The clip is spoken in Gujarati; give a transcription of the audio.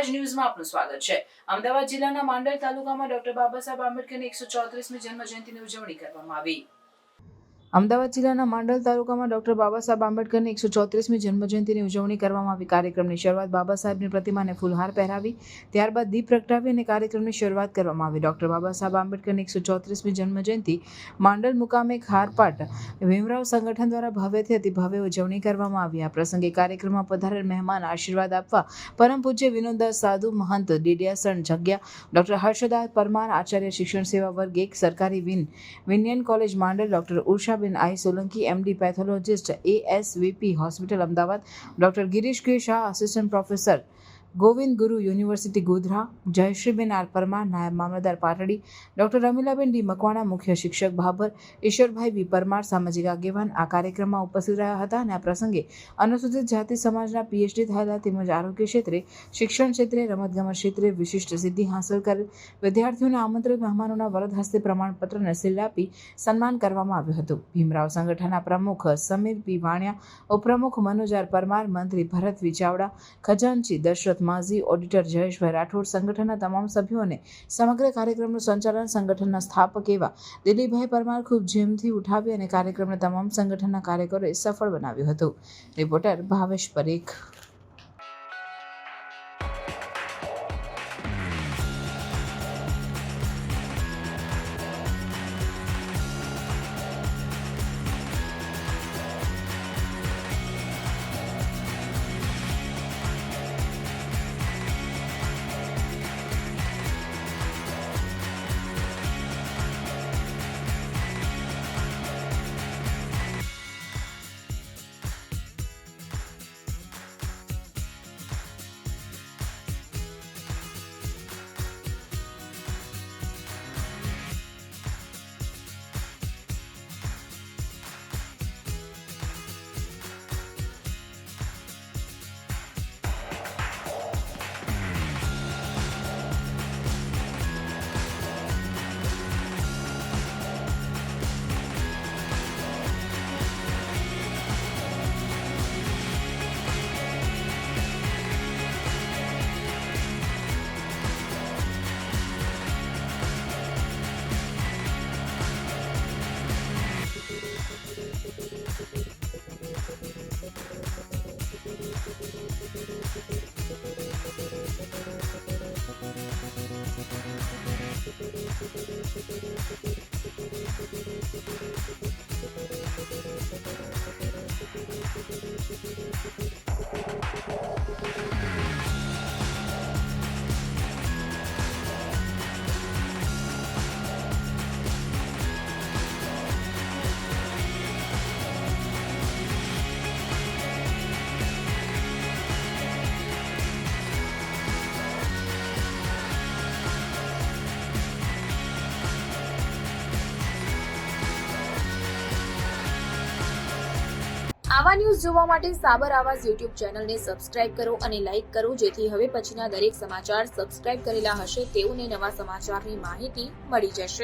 સ્વરાજ ન્યૂઝમાં આપનું સ્વાગત છે। અમદાવાદ જિલ્લાના માંડલ તાલુકામાં ડોક્ટર બાબા સાહેબ આંબેડકરની 134મી જન્મજયંતિની ઉજવણી કરવામાં આવી। અમદાવાદ જિલ્લાના માંડલ તાલુકામાં ડોક્ટર બાબા સાહેબ આંબેડકરની 134મી જન્મજયંતિની ઉજવણી કરવામાં આવી। કાર્યક્રમની શરૂઆત બાબા સાહેબની પ્રતિમાને ફૂલહાર પહેરાવી ત્યારબાદ દીપ પ્રગટાવી અને કાર્યક્રમની શરૂઆત કરવામાં આવી। ડોક્ટર બાબા સાહેબ આંબેડકરની 134મી જન્મજયંતિ માંડલ મુકામે ખારપાટ ભીમરાવ સંગઠન દ્વારા ભવ્યથી અતિ ભવ્ય ઉજવણી કરવામાં આવી। આ પ્રસંગે કાર્યક્રમમાં પધારેલ મહેમાન આશીર્વાદ આપવા પરમ પૂજ્ય વિનોદદાસ સાધુ મહંત ડીડિયાસણ જગ્યા, ડોક્ટર હર્ષદાસ પરમાર આચાર્ય શિક્ષણ સેવા વર્ગ 1 સરકારી વિનયન college Mandal, doctor Usha I Solanki MD pathologist ASVP hospital Ahmedabad, doctor Girish K Shah assistant professor Govind Guru university Godhra, Jayshreeben R Parmar नायब मामलतदार पाटड़ी, डॉक्टर रमीलाबेन डी मकवाणा मुख्य शिक्षक भाभर, ईश्वरभाई वी परमार सामाजिक आगेवान आ कार्यक्रम में उपस्थित रह्या हता। आ प्रसंगे अनुसूचित जाति समाजना PhD थयेला तेमज आरोग्य क्षेत्रे, शिक्षण क्षेत्रे, रमतगमत क्षेत्रे विशिष्ट सिद्धि हासिल करेल विद्यार्थीओने आमंत्रित मेहमानोना वरद हस्ते प्रमाणपत्र ने सील आपी सन्मान करवामां आव्युं हतुं। भीमराव संगठनना प्रमुख समीर पी वाणिया, उपप्रमुख मनोज आर परमार, मंत्री भरत वी चावड़ा, खजांची दशरथ माजी, ऑडिटर जयेश भाई राठौड़ संगठनना तमाम सभ्यों ने समग्र कार्यक्रमનું સંચાલન સંગઠનના સ્થાપક એવા દિલીપભાઈ પરમાર ખૂબ જેમથી ઉઠાવી અને કાર્યક્રમના તમામ સંગઠનના કાર્યકરોએ સફળ બનાવ્યું હતું। રિપોર્ટર ભાવેશ પરેખ। આવા ન્યૂઝ જોવા માટે સાબર આવાઝ YouTube ચેનલને સબસ્ક્રાઇબ કરો અને લાઇક કરો, જેથી હવે પછીના દરેક સમાચાર સબસ્ક્રાઇબ કરેલા હશે તેઓને નવા સમાચારની માહિતી મળી જશે।